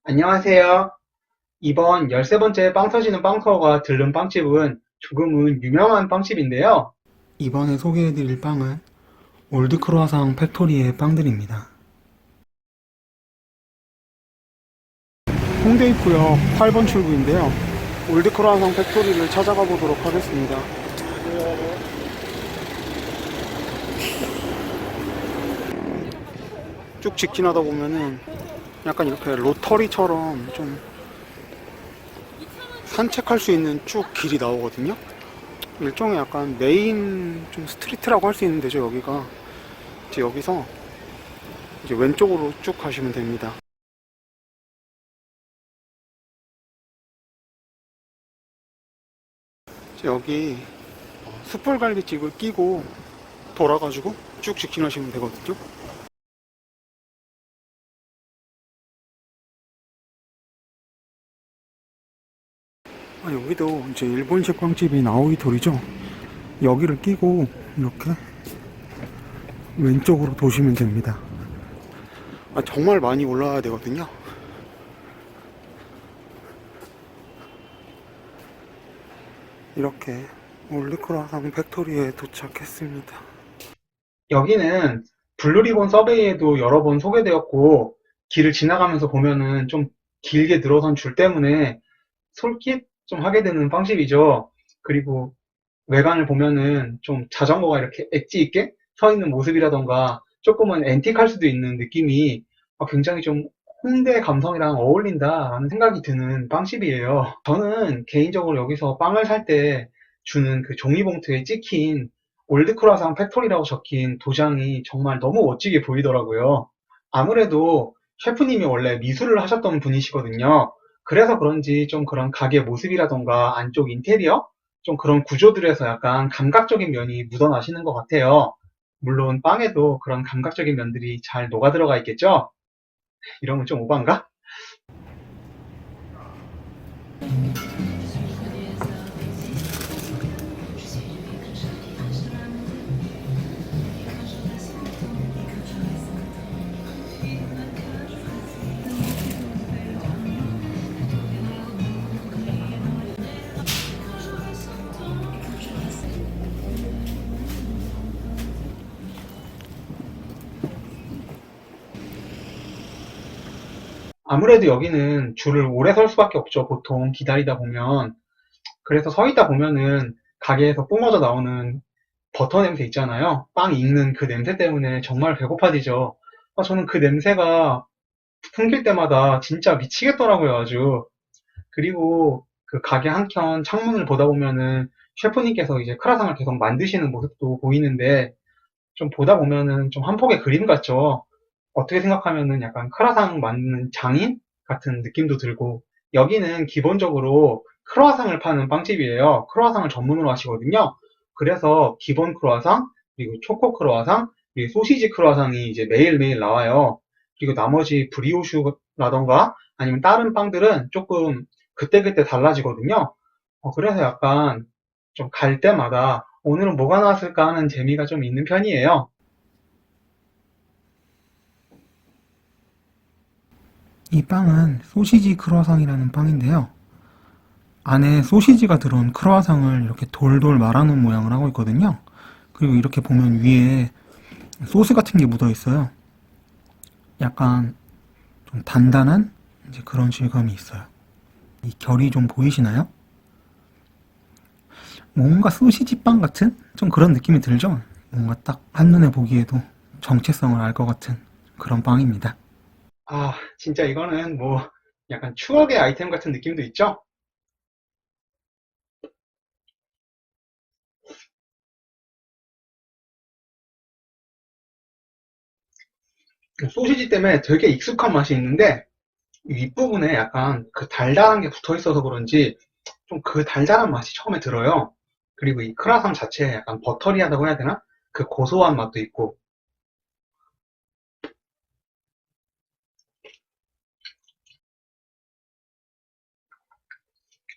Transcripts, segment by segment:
안녕하세요. 이번 13번째 빵 터지는 빵 투어가 들른 빵집은 조금은 유명한 빵집인데요. 이번에 소개해드릴 빵은 올드 크루아상 팩토리의 빵들입니다. 홍대 입구역 8번 출구인데요. 올드 크루아상 팩토리를 찾아가 보도록 하겠습니다. 쭉 직진하다 보면은 약간 이렇게 로터리처럼 좀 산책할 수 있는 쭉 길이 나오거든요. 일종의 약간 메인 좀 스트리트라고 할 수 있는 데죠. 여기가 이제 여기서 이제 왼쪽으로 쭉 가시면 됩니다. 이제 여기 숯불갈비집을 끼고 돌아가지고 쭉 직진하시면 되거든요. 여기도 이제 일본식 빵집인 아오이토리죠. 여기를 끼고 이렇게 왼쪽으로 도시면 됩니다. 정말 많이 올라와야 되거든요. 이렇게 올리크라상 팩토리에 도착했습니다. 여기는 블루리본 서베이에도 여러 번 소개되었고, 길을 지나가면서 보면은 좀 길게 늘어선 줄 때문에 솔깃 좀 하게 되는 빵집이죠. 그리고 외관을 보면은 좀 자전거가 이렇게 엣지 있게 서 있는 모습이라던가 조금은 앤틱할 수도 있는 느낌이 굉장히 좀 홍대 감성이랑 어울린다라는 생각이 드는 빵집이에요. 저는 개인적으로 여기서 빵을 살 때 주는 그 종이봉투에 찍힌 올드 크루아상 팩토리라고 적힌 도장이 정말 너무 멋지게 보이더라고요. 아무래도 셰프님이 원래 미술을 하셨던 분이시거든요. 그래서 그런지 좀 그런 가게 모습이라던가 안쪽 인테리어? 좀 그런 구조들에서 약간 감각적인 면이 묻어나시는 것 같아요. 물론 빵에도 그런 감각적인 면들이 잘 녹아 들어가 있겠죠? 이러면 좀 오반가? 아무래도 여기는 줄을 오래 설 수밖에 없죠. 보통 기다리다 보면. 그래서 서 있다 보면은 가게에서 뿜어져 나오는 버터 냄새 있잖아요. 빵 익는 그 냄새 때문에 정말 배고파지죠. 저는 그 냄새가 풍길 때마다 진짜 미치겠더라고요, 아주. 그리고 그 가게 한켠 창문을 보다 보면은 셰프님께서 이제 크라상을 계속 만드시는 모습도 보이는데 좀 보다 보면은 좀 한 폭의 그림 같죠. 어떻게 생각하면은 약간 크라상 만드는 장인 같은 느낌도 들고 여기는 기본적으로 크루아상을 파는 빵집이에요. 크루아상을 전문으로 하시거든요. 그래서 기본 크루아상, 그리고 초코 크루아상, 그리고 소시지 크루아상이 이제 매일매일 나와요. 그리고 나머지 브리오슈라던가 아니면 다른 빵들은 조금 그때그때 달라지거든요. 그래서 약간 좀 갈 때마다 오늘은 뭐가 나왔을까 하는 재미가 좀 있는 편이에요. 이 빵은 소시지 크루아상이라는 빵인데요. 안에 소시지가 들어온 크루아상을 이렇게 돌돌 말아놓은 모양을 하고 있거든요. 그리고 이렇게 보면 위에 소스 같은 게 묻어 있어요. 약간 좀 단단한 이제 그런 질감이 있어요. 이 결이 좀 보이시나요? 뭔가 소시지 빵 같은 좀 그런 느낌이 들죠? 뭔가 딱 한눈에 보기에도 정체성을 알 것 같은 그런 빵입니다. 진짜 이거는 뭐 약간 추억의 아이템 같은 느낌도 있죠? 소시지 때문에 되게 익숙한 맛이 있는데 윗부분에 약간 그 달달한 게 붙어 있어서 그런지 좀 그 달달한 맛이 처음에 들어요. 그리고 이 크라상 자체에 약간 버터리하다고 해야 되나? 그 고소한 맛도 있고.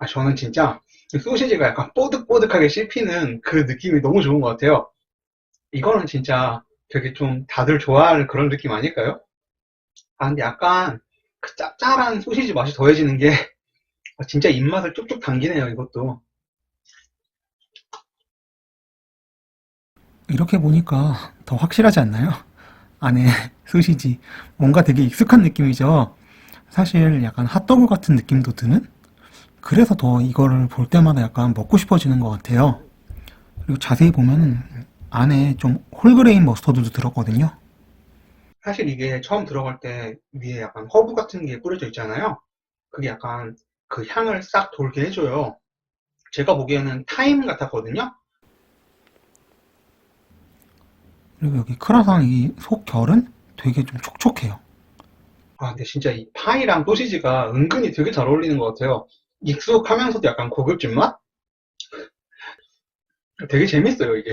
저는 진짜 이 소시지가 약간 뽀득뽀득하게 씹히는 그 느낌이 너무 좋은 것 같아요. 이거는 진짜 되게 좀 다들 좋아할 그런 느낌 아닐까요? 근데 약간 그 짭짤한 소시지 맛이 더해지는 게 진짜 입맛을 쭉쭉 당기네요, 이것도. 이렇게 보니까 더 확실하지 않나요? 안에 소시지. 뭔가 되게 익숙한 느낌이죠? 사실 약간 핫도그 같은 느낌도 드는? 그래서 더 이거를 볼 때마다 약간 먹고 싶어지는 것 같아요. 그리고 자세히 보면 안에 좀 홀그레인 머스터드도 들었거든요. 사실 이게 처음 들어갈 때 위에 약간 허브 같은 게 뿌려져 있잖아요. 그게 약간 그 향을 싹 돌게 해줘요. 제가 보기에는 타임 같았거든요. 그리고 여기 크라상 이 속결은 되게 좀 촉촉해요. 아, 근데 진짜 이 파이랑 소시지가 은근히 되게 잘 어울리는 것 같아요. 익숙하면서도 약간 고급진 맛? 되게 재밌어요, 이게.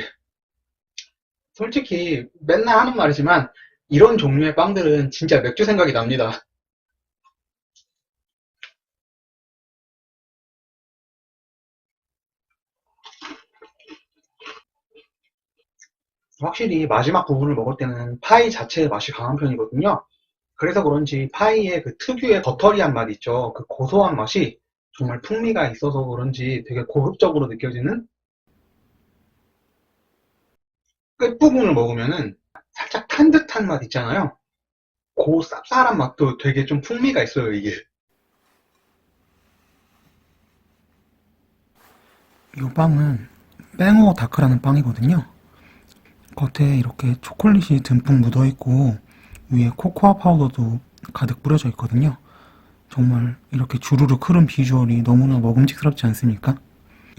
솔직히 맨날 하는 말이지만 이런 종류의 빵들은 진짜 맥주 생각이 납니다. 확실히 마지막 부분을 먹을 때는 파이 자체의 맛이 강한 편이거든요. 그래서 그런지 파이의 그 특유의 버터리한 맛 있죠. 그 고소한 맛이 정말 풍미가 있어서 그런지 되게 고급적으로 느껴지는 끝부분을 먹으면은 살짝 탄 듯한 맛 있잖아요. 그 쌉쌀한 맛도 되게 좀 풍미가 있어요, 이게. 이 빵은 뺑오 다크라는 빵이거든요. 겉에 이렇게 초콜릿이 듬뿍 묻어있고 위에 코코아 파우더도 가득 뿌려져 있거든요. 정말 이렇게 주르륵 흐른 비주얼이 너무나 먹음직스럽지 않습니까?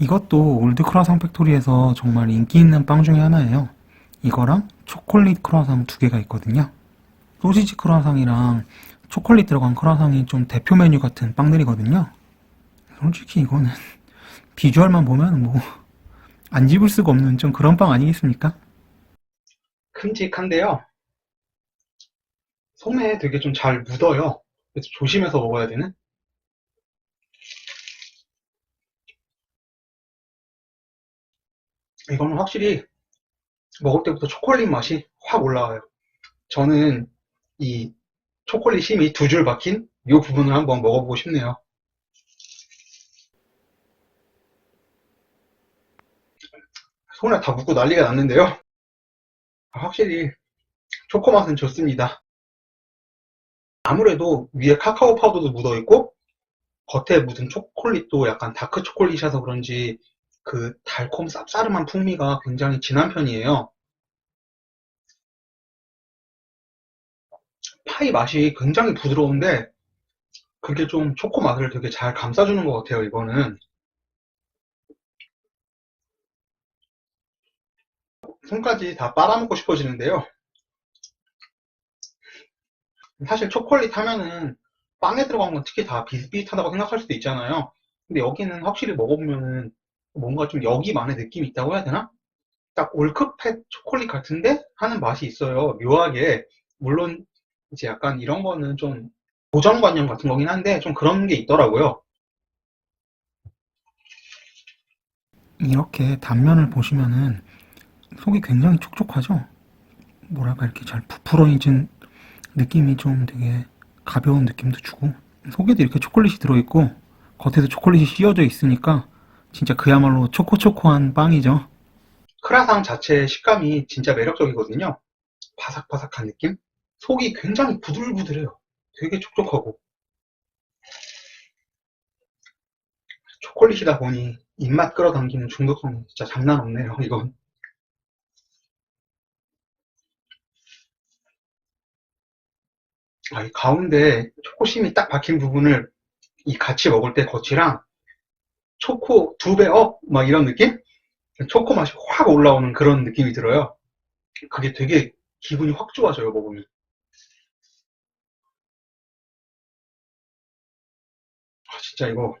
이것도 올드 크라상 팩토리에서 정말 인기 있는 빵 중에 하나예요. 이거랑 초콜릿 크라상 두 개가 있거든요. 소시지 크라상이랑 초콜릿 들어간 크라상이 좀 대표 메뉴 같은 빵들이거든요. 솔직히 이거는 비주얼만 보면 뭐 안 집을 수가 없는 좀 그런 빵 아니겠습니까? 큼직한데요. 손에 되게 좀 잘 묻어요. 그래서 조심해서 먹어야 되는? 이거는 확실히 먹을 때부터 초콜릿 맛이 확 올라와요. 저는 이 초콜릿 심이 두 줄 박힌 이 부분을 한번 먹어보고 싶네요. 손에 다 묻고 난리가 났는데요. 확실히 초코 맛은 좋습니다. 아무래도 위에 카카오 파우더도 묻어있고 겉에 묻은 초콜릿도 약간 다크 초콜릿이라서 그런지 그 달콤 쌉싸름한 풍미가 굉장히 진한 편이에요. 파이 맛이 굉장히 부드러운데 그게 좀 초코 맛을 되게 잘 감싸주는 것 같아요, 이거는. 손까지 다 빨아먹고 싶어지는데요. 사실 초콜릿 하면은 빵에 들어간 건 특히 다 비슷비슷하다고 생각할 수도 있잖아요. 근데 여기는 확실히 먹어보면은 뭔가 좀 여기만의 느낌이 있다고 해야 되나? 딱 올크펫 초콜릿 같은데 하는 맛이 있어요. 묘하게. 물론 이제 약간 이런 거는 좀 고정관념 같은 거긴 한데 좀 그런 게 있더라고요. 이렇게 단면을 보시면은 속이 굉장히 촉촉하죠? 뭐랄까 이렇게 잘 부풀어진 느낌이 좀 되게 가벼운 느낌도 주고 속에도 이렇게 초콜릿이 들어있고 겉에도 초콜릿이 씌워져 있으니까 진짜 그야말로 초코초코한 빵이죠. 크라상 자체의 식감이 진짜 매력적이거든요. 바삭바삭한 느낌? 속이 굉장히 부들부들해요. 되게 촉촉하고. 초콜릿이다 보니 입맛 끌어당기는 중독성 진짜 장난 없네요, 이건. 이 가운데 초코심이 딱 박힌 부분을 이 같이 먹을 때 겉이랑 초코 두 배 업! 막 이런 느낌? 초코 맛이 확 올라오는 그런 느낌이 들어요. 그게 되게 기분이 확 좋아져요, 먹으면. 진짜 이거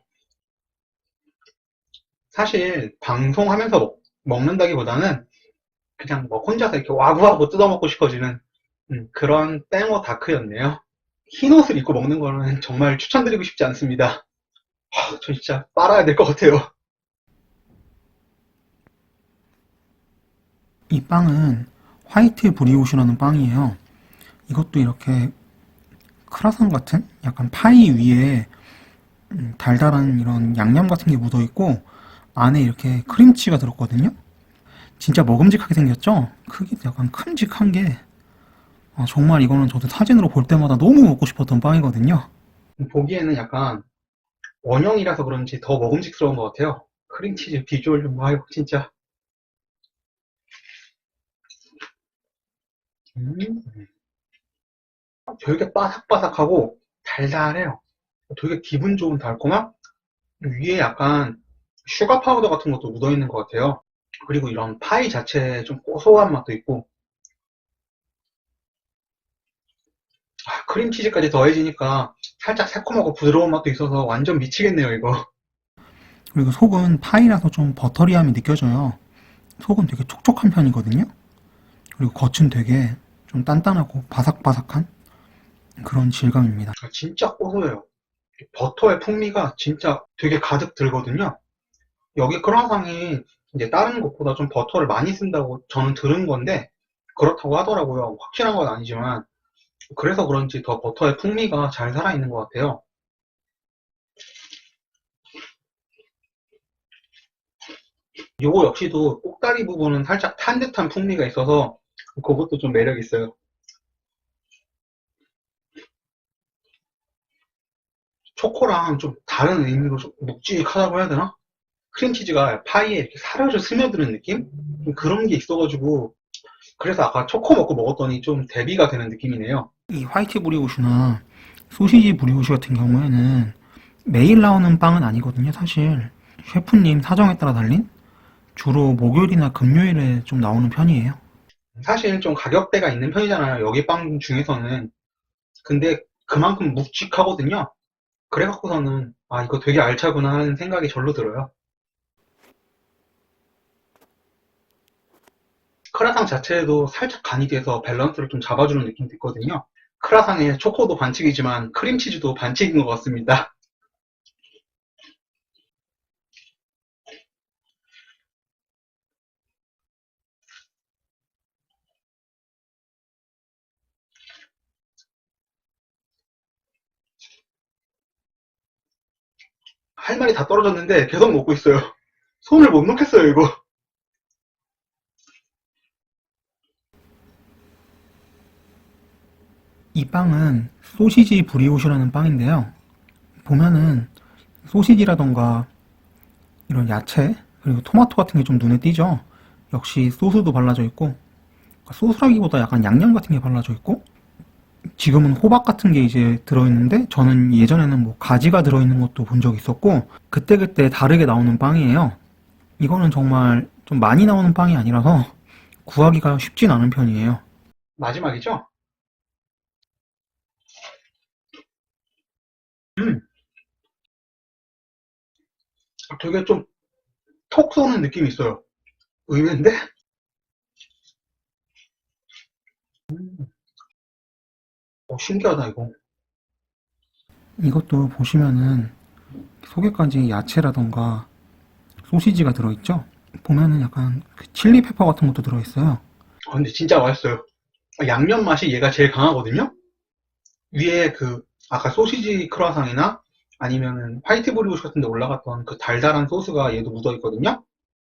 사실 방송하면서 먹는다기보다는 그냥 뭐 혼자서 이렇게 와구와구 뜯어먹고 싶어지는 그런 땡오 다크였네요. 흰 옷을 입고 먹는 거는 정말 추천드리고 싶지 않습니다. 저 진짜 빨아야 될 것 같아요. 이 빵은 화이트 브리오슈라는 빵이에요. 이것도 이렇게 크라상 같은 약간 파이 위에 달달한 이런 양념 같은 게 묻어 있고 안에 이렇게 크림치가 들었거든요. 진짜 먹음직하게 생겼죠? 크기도 약간 큼직한 게 정말 이거는 저도 사진으로 볼 때마다 너무 먹고 싶었던 빵이거든요. 보기에는 약간 원형이라서 그런지 더 먹음직스러운 것 같아요. 크림치즈 비주얼 좀 봐요, 진짜. 음, 되게 바삭바삭하고 달달해요. 되게 기분 좋은 달콤함? 위에 약간 슈가 파우더 같은 것도 묻어있는 것 같아요. 그리고 이런 파이 자체에 좀 고소한 맛도 있고, 크림치즈까지 더해지니까 살짝 새콤하고 부드러운 맛도 있어서 완전 미치겠네요, 이거. 그리고 속은 파이라서 좀 버터리함이 느껴져요. 속은 되게 촉촉한 편이거든요. 그리고 겉은 되게 좀 단단하고 바삭바삭한 그런 질감입니다. 진짜 고소해요. 버터의 풍미가 진짜 되게 가득 들거든요. 여기 크루아상이 이제 다른 곳보다 좀 버터를 많이 쓴다고 저는 들은 건데, 그렇다고 하더라고요. 확실한 건 아니지만, 그래서 그런지 더 버터의 풍미가 잘 살아있는 것 같아요. 요거 역시도 꼭다리 부분은 살짝 탄 듯한 풍미가 있어서 그것도 좀 매력 있어요. 초코랑 좀 다른 의미로 좀 묵직하다고 해야 되나? 크림치즈가 파이에 이렇게 사르르 스며드는 느낌? 좀 그런 게 있어가지고 그래서 아까 초코 먹고 먹었더니 좀 대비가 되는 느낌이네요. 이 화이트 브리오시나 소시지 브리오시 같은 경우에는 매일 나오는 빵은 아니거든요, 사실. 셰프님 사정에 따라 달린 주로 목요일이나 금요일에 좀 나오는 편이에요. 사실 좀 가격대가 있는 편이잖아요. 여기 빵 중에서는. 근데 그만큼 묵직하거든요. 그래갖고서는 이거 되게 알차구나 하는 생각이 절로 들어요. 크라상 자체에도 살짝 간이 돼서 밸런스를 좀 잡아주는 느낌도 있거든요. 크라상에 초코도 반칙이지만 크림치즈도 반칙인 것 같습니다. 할 말이 다 떨어졌는데 계속 먹고 있어요. 손을 못 놓겠어요, 이거. 이 빵은 소시지 브리오시라는 빵인데요. 보면은 소시지라던가 이런 야채 그리고 토마토 같은 게 좀 눈에 띄죠. 역시 소스도 발라져 있고 소스라기보다 약간 양념 같은 게 발라져 있고 지금은 호박 같은 게 이제 들어있는데 저는 예전에는 뭐 가지가 들어있는 것도 본 적 있었고 그때그때 다르게 나오는 빵이에요. 이거는 정말 좀 많이 나오는 빵이 아니라서 구하기가 쉽진 않은 편이에요. 마지막이죠? 음, 되게 좀 톡 쏘는 느낌이 있어요. 의외인데? 신기하다, 이거. 이것도 보시면은 속에까지 야채라던가 소시지가 들어있죠? 보면은 약간 그 칠리 페퍼 같은 것도 들어있어요. 근데 진짜 맛있어요. 양념 맛이 얘가 제일 강하거든요? 위에 아까 소시지 크루아상이나 아니면은 화이트 브리오시 같은 데 올라갔던 그 달달한 소스가 얘도 묻어 있거든요?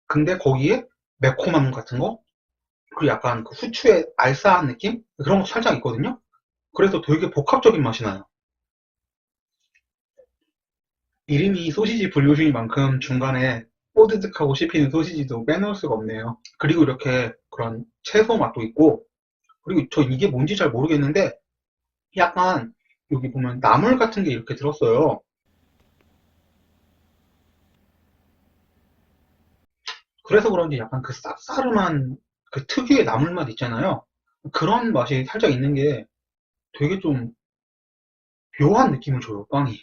근데 거기에 매콤함 같은 거? 그리고 약간 그 후추의 알싸한 느낌? 그런 것도 살짝 있거든요? 그래서 되게 복합적인 맛이 나요. 이름이 소시지 브리오시니만큼 중간에 뽀드득하고 씹히는 소시지도 빼놓을 수가 없네요. 그리고 이렇게 그런 채소 맛도 있고, 그리고 저 이게 뭔지 잘 모르겠는데, 약간 여기 보면 나물 같은 게 이렇게 들었어요. 그래서 그런지 약간 그 쌉싸름한 그 특유의 나물 맛 있잖아요. 그런 맛이 살짝 있는 게 되게 좀 묘한 느낌을 줘요, 빵이.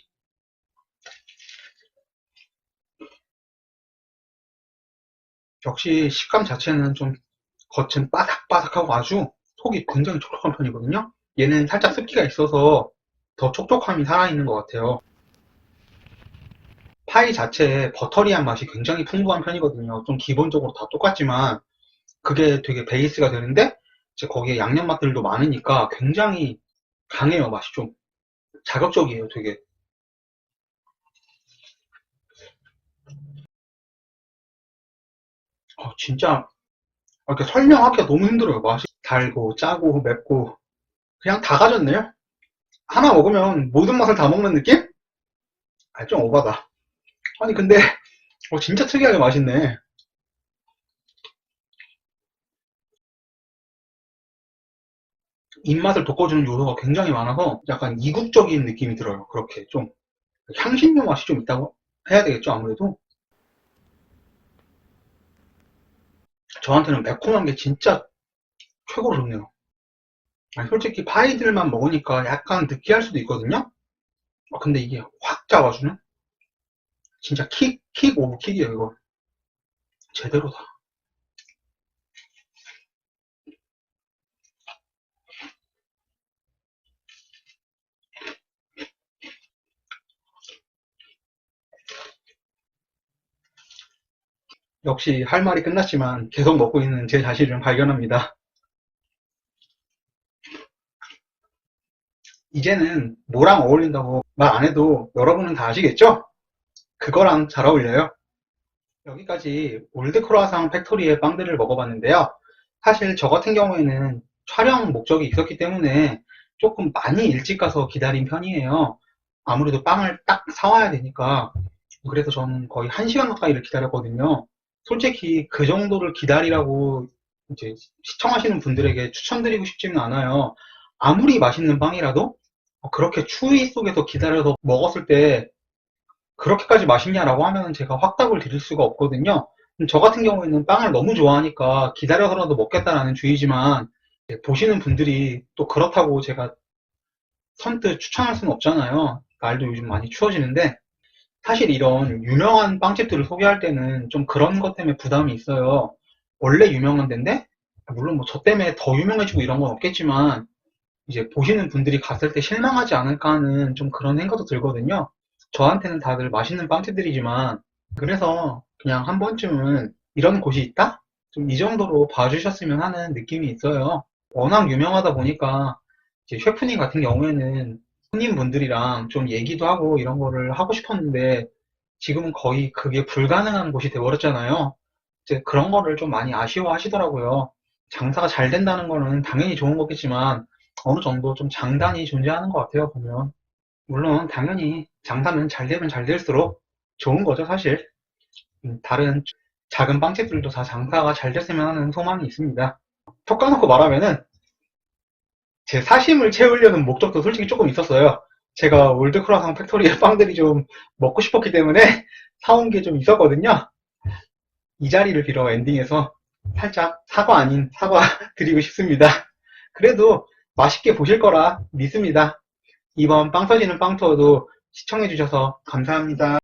역시 식감 자체는 좀 겉은 바삭바삭하고 아주 속이 굉장히 촉촉한 편이거든요. 얘는 살짝 습기가 있어서 더 촉촉함이 살아있는 것 같아요. 파이 자체에 버터리한 맛이 굉장히 풍부한 편이거든요. 좀 기본적으로 다 똑같지만 그게 되게 베이스가 되는데 이제 거기에 양념 맛들도 많으니까 굉장히 강해요, 맛이 좀. 자극적이에요, 되게. 진짜 이렇게 설명하기가 너무 힘들어요. 맛이 달고 짜고 맵고 그냥 다 가졌네요. 하나 먹으면 모든 맛을 다 먹는 느낌? 좀 오바다. 아니 근데 진짜 특이하게 맛있네. 입맛을 돋궈주는 요소가 굉장히 많아서 약간 이국적인 느낌이 들어요. 그렇게 좀 향신료 맛이 좀 있다고 해야 되겠죠, 아무래도. 저한테는 매콤한 게 진짜 최고로 좋네요. 아니, 솔직히 파이들만 먹으니까 약간 느끼할 수도 있거든요. 근데 이게 확 잡아주는? 진짜 킥 오브 킥이에요, 이거. 제대로다. 역시 할 말이 끝났지만 계속 먹고 있는 제 자신을 발견합니다. 이제는 뭐랑 어울린다고 말 안 해도 여러분은 다 아시겠죠? 그거랑 잘 어울려요. 여기까지 올드 크로아상 팩토리의 빵들을 먹어봤는데요. 사실 저 같은 경우에는 촬영 목적이 있었기 때문에 조금 많이 일찍 가서 기다린 편이에요. 아무래도 빵을 딱 사와야 되니까. 그래서 저는 거의 1시간 가까이를 기다렸거든요. 솔직히 그 정도를 기다리라고 이제 시청하시는 분들에게 추천드리고 싶지는 않아요. 아무리 맛있는 빵이라도 그렇게 추위 속에서 기다려서 먹었을 때 그렇게까지 맛있냐라고 하면 제가 확답을 드릴 수가 없거든요. 저 같은 경우에는 빵을 너무 좋아하니까 기다려서라도 먹겠다라는 주의지만 보시는 분들이 또 그렇다고 제가 선뜻 추천할 수는 없잖아요. 날도 요즘 많이 추워지는데 사실 이런 유명한 빵집들을 소개할 때는 좀 그런 것 때문에 부담이 있어요. 원래 유명한 데인데 물론 뭐 저 때문에 더 유명해지고 이런 건 없겠지만 이제 보시는 분들이 갔을 때 실망하지 않을까 하는 좀 그런 생각도 들거든요. 저한테는 다들 맛있는 빵집들이지만 그래서 그냥 한 번쯤은 이런 곳이 있다? 좀 이 정도로 봐주셨으면 하는 느낌이 있어요. 워낙 유명하다 보니까 이제 셰프님 같은 경우에는 손님분들이랑 좀 얘기도 하고 이런 거를 하고 싶었는데 지금은 거의 그게 불가능한 곳이 돼버렸잖아요. 이제 그런 거를 좀 많이 아쉬워하시더라고요. 장사가 잘 된다는 거는 당연히 좋은 거겠지만 어느 정도 좀 장단이 존재하는 것 같아요, 보면. 물론 당연히 장사는 잘 되면 잘 될수록 좋은 거죠, 사실. 다른 작은 빵집들도 다 장사가 잘 됐으면 하는 소망이 있습니다. 톡 까놓고 말하면은 제 사심을 채우려는 목적도 솔직히 조금 있었어요. 제가 올드 크루아상 팩토리의 빵들이 좀 먹고 싶었기 때문에 사온 게 좀 있었거든요. 이 자리를 빌어 엔딩에서 살짝 사과 아닌 사과 드리고 싶습니다. 그래도 맛있게 보실 거라 믿습니다. 이번 빵 터지는 빵 투어도 시청해주셔서 감사합니다.